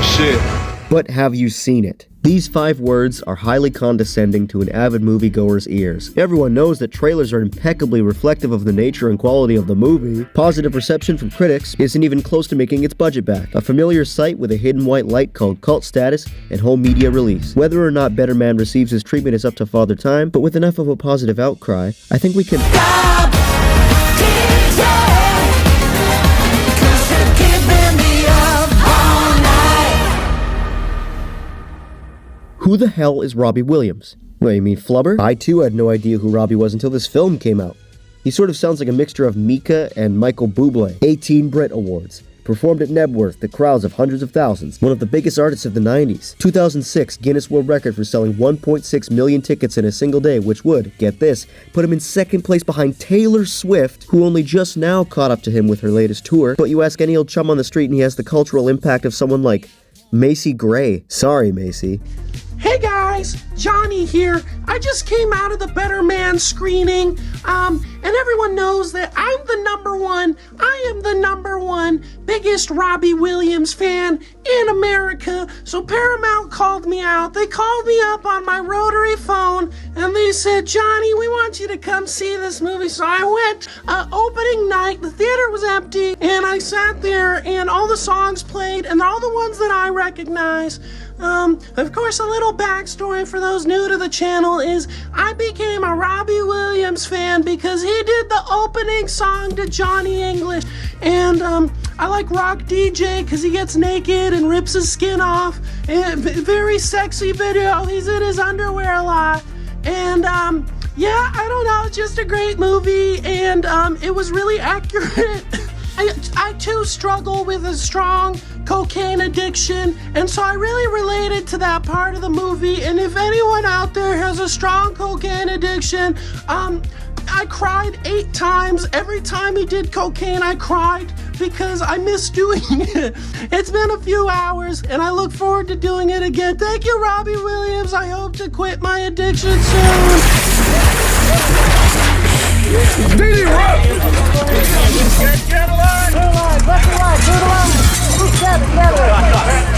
that shit. But have you seen it? These 5 words are highly condescending to an avid moviegoer's ears. Everyone knows that trailers are impeccably reflective of the nature and quality of the movie. Positive reception from critics isn't even close to making its budget back. A familiar sight with a hidden white light called cult status and home media release. Whether or not Better Man receives his treatment is up to Father Time, but with enough of a positive outcry, I think we can... Who the hell is Robbie Williams? Wait, you mean Flubber? I too had no idea who Robbie was until this film came out. He sort of sounds like a mixture of Mika and Michael Bublé. 18 Brit Awards. Performed at Nebworth to crowds of hundreds of thousands. One of the biggest artists of the 90s. 2006 Guinness World Record for selling 1.6 million tickets in a single day, which would, get this, put him in second place behind Taylor Swift, who only just now caught up to him with her latest tour. But you ask any old chum on the street and he has the cultural impact of someone like Macy Gray. Sorry, Macy. Hey guys, Johnny here. I just came out of the Better Man screening, and everyone knows that I am the number one biggest Robbie Williams fan in America. So Paramount called me out. They called me up on my rotary phone, and they said, Johnny, we want you to come see this movie. So I went, opening night, the theater was empty, and I sat there, and all the songs played, and all the ones that I recognize. Of course, a little backstory for those new to the channel is I became a Robbie Williams fan because he did the opening song to Johnny English. And, I like Rock DJ because he gets naked and rips his skin off. And very sexy video. He's in his underwear a lot. And, yeah, I don't know, just a great movie. And, it was really accurate. I too struggle with a strong cocaine addiction, and so I really related to that part of the movie. And if anyone out there has a strong cocaine addiction, I cried 8 times. Every time he did cocaine, I cried because I miss doing it. It's been a few hours, and I look forward to doing it again. Thank you, Robbie Williams. I hope to quit my addiction soon. Speedy Rock! Get alive! Get alive! Get alive! Get alive! Get alive!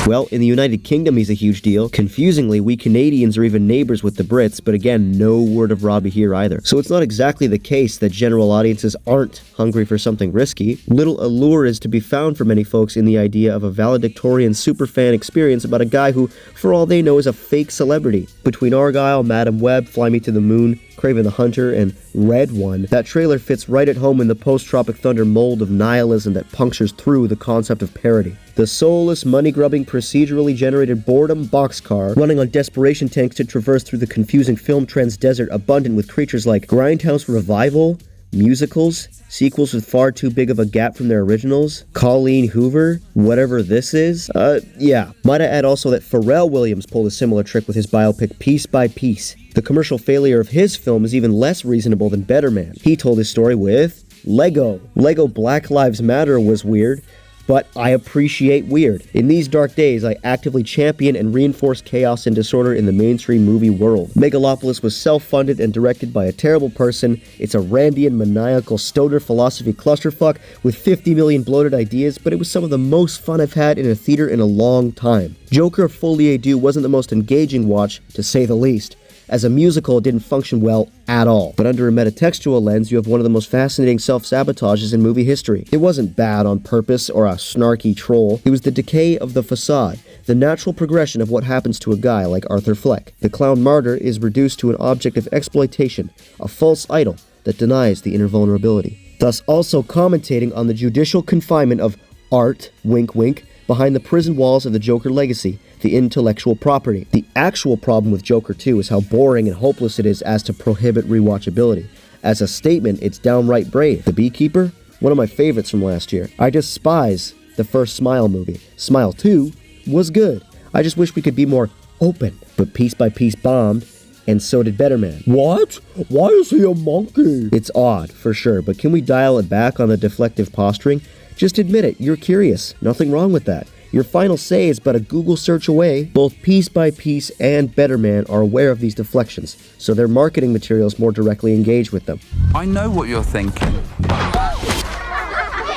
Well, in the United Kingdom, he's a huge deal. Confusingly, we Canadians are even neighbors with the Brits, but again, no word of Robbie here either. So it's not exactly the case that general audiences aren't hungry for something risky. Little allure is to be found for many folks in the idea of a valedictorian superfan experience about a guy who, for all they know, is a fake celebrity. Between Argyle, Madam Web, Fly Me to the Moon, Kraven the Hunter, and Red One, that trailer fits right at home in the post-Tropic Thunder mold of nihilism that punctures through the concept of parody. The soulless, money-grubbing, procedurally generated boredom boxcar running on desperation tanks to traverse through the confusing film trends desert abundant with creatures like Grindhouse Revival, musicals, sequels with far too big of a gap from their originals, Colleen Hoover, whatever this is. Yeah. Might I add also that Pharrell Williams pulled a similar trick with his biopic Piece by Piece. The commercial failure of his film is even less reasonable than Better Man. He told his story with Lego. Lego Black Lives Matter was weird, but I appreciate weird. In these dark days, I actively champion and reinforce chaos and disorder in the mainstream movie world. Megalopolis was self-funded and directed by a terrible person. It's a Randian, maniacal, stoner philosophy clusterfuck with 50 million bloated ideas, but it was some of the most fun I've had in a theater in a long time. Joker Folie à Deux wasn't the most engaging watch, to say the least. As a musical, it didn't function well at all. But under a metatextual lens, you have one of the most fascinating self-sabotages in movie history. It wasn't bad on purpose or a snarky troll. It was the decay of the facade, the natural progression of what happens to a guy like Arthur Fleck. The clown martyr is reduced to an object of exploitation, a false idol that denies the inner vulnerability. Thus also commentating on the judicial confinement of art, wink wink, behind the prison walls of the Joker legacy, the intellectual property. The actual problem with Joker 2 is how boring and hopeless it is as to prohibit rewatchability. As a statement, it's downright brave. The Beekeeper? One of my favorites from last year. I despise the first Smile movie. Smile 2 was good. I just wish we could be more open. But Piece by Piece bombed, and so did Better Man. What? Why is he a monkey? It's odd, for sure, but can we dial it back on the deflective posturing? Just admit it, you're curious. Nothing wrong with that. Your final say is but a Google search away. Both Piece by Piece and Better Man are aware of these deflections, so their marketing materials more directly engage with them. I know what you're thinking.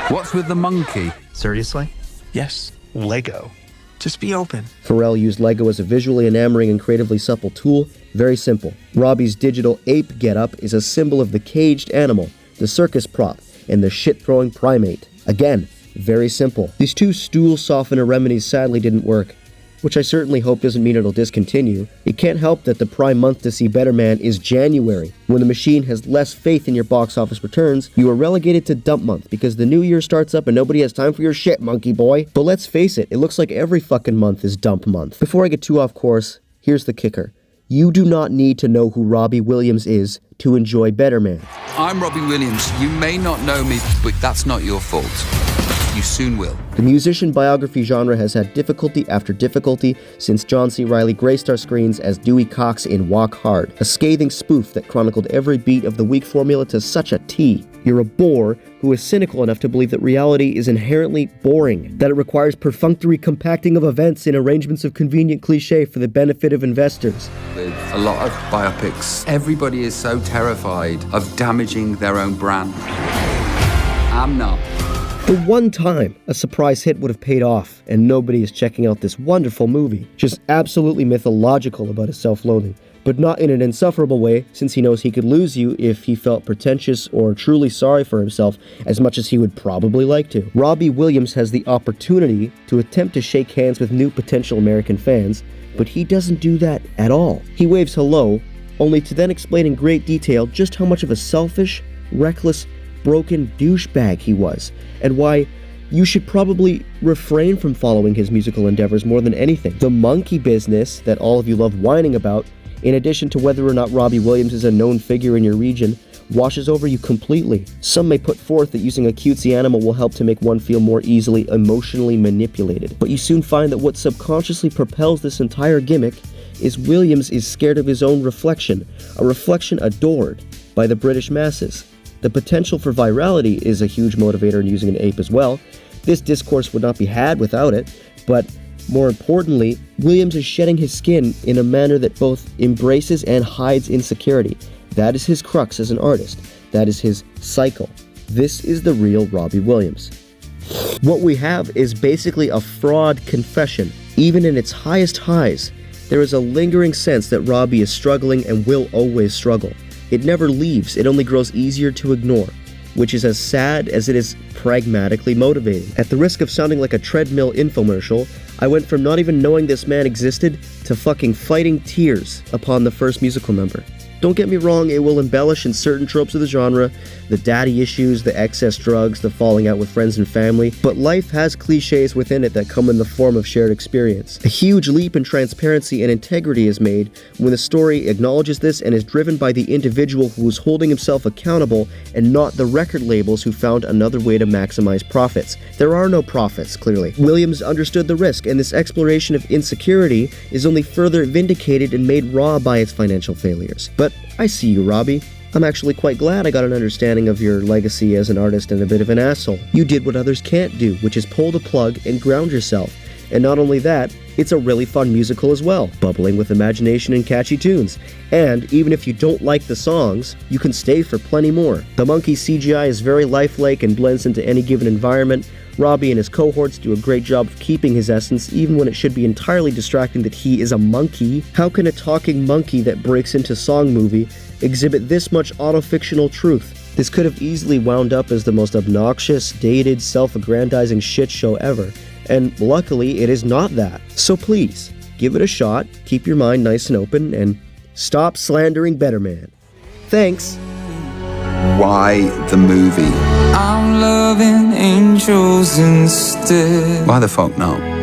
What's with the monkey? Seriously? Yes, Lego. Just be open. Pharrell used Lego as a visually enamoring and creatively supple tool. Very simple. Robbie's digital ape getup is a symbol of the caged animal, the circus prop, and the shit-throwing primate. Again, very simple. These two stool softener remedies sadly didn't work, which I certainly hope doesn't mean it'll discontinue. It can't help that the prime month to see Better Man is January. When the machine has less faith in your box office returns, you are relegated to dump month because the new year starts up and nobody has time for your shit, monkey boy. But let's face it looks like every fucking month is dump month. Before I get too off course, here's the kicker. You do not need to know who Robbie Williams is to enjoy Better Man. I'm Robbie Williams. You may not know me, but that's not your fault. You soon will. The musician biography genre has had difficulty after difficulty since John C. Reilly graced our screens as Dewey Cox in Walk Hard, a scathing spoof that chronicled every beat of the weak formula to such a T. You're a bore who is cynical enough to believe that reality is inherently boring, that it requires perfunctory compacting of events in arrangements of convenient cliché for the benefit of investors. With a lot of biopics, everybody is so terrified of damaging their own brand. I'm not. The one time a surprise hit would have paid off, and nobody is checking out this wonderful movie. Just absolutely mythological about his self-loathing, but not in an insufferable way, since he knows he could lose you if he felt pretentious or truly sorry for himself as much as he would probably like to. Robbie Williams has the opportunity to attempt to shake hands with new potential American fans, but he doesn't do that at all. He waves hello, only to then explain in great detail just how much of a selfish, reckless, broken douchebag he was, and why you should probably refrain from following his musical endeavors more than anything. The monkey business that all of you love whining about, in addition to whether or not Robbie Williams is a known figure in your region, washes over you completely. Some may put forth that using a cutesy animal will help to make one feel more easily emotionally manipulated, but you soon find that what subconsciously propels this entire gimmick is Williams is scared of his own reflection, a reflection adored by the British masses. The potential for virality is a huge motivator in using an ape as well. This discourse would not be had without it, but more importantly, Williams is shedding his skin in a manner that both embraces and hides insecurity. That is his crux as an artist. That is his cycle. This is the real Robbie Williams. What we have is basically a fraud confession. Even in its highest highs, there is a lingering sense that Robbie is struggling and will always struggle. It never leaves, it only grows easier to ignore, which is as sad as it is pragmatically motivating. At the risk of sounding like a treadmill infomercial, I went from not even knowing this man existed to fucking fighting tears upon the first musical number. Don't get me wrong, it will embellish in certain tropes of the genre, the daddy issues, the excess drugs, the falling out with friends and family, but life has cliches within it that come in the form of shared experience. A huge leap in transparency and integrity is made when the story acknowledges this and is driven by the individual who is holding himself accountable and not the record labels who found another way to maximize profits. There are no profits, clearly. Williams understood the risk, and this exploration of insecurity is only further vindicated and made raw by its financial failures. But I see you, Robbie. I'm actually quite glad I got an understanding of your legacy as an artist and a bit of an asshole. You did what others can't do, which is pull the plug and ground yourself. And not only that, it's a really fun musical as well, bubbling with imagination and catchy tunes. And even if you don't like the songs, you can stay for plenty more. The monkey CGI is very lifelike and blends into any given environment. Robbie and his cohorts do a great job of keeping his essence, even when it should be entirely distracting that he is a monkey. How can a talking monkey that breaks into song movie exhibit this much auto-fictional truth? This could have easily wound up as the most obnoxious, dated, self-aggrandizing shit show ever. And luckily, it is not that. So please, give it a shot, keep your mind nice and open, and stop slandering Better Man. Thanks. Why the movie? I'm loving angels instead. Why the fuck not?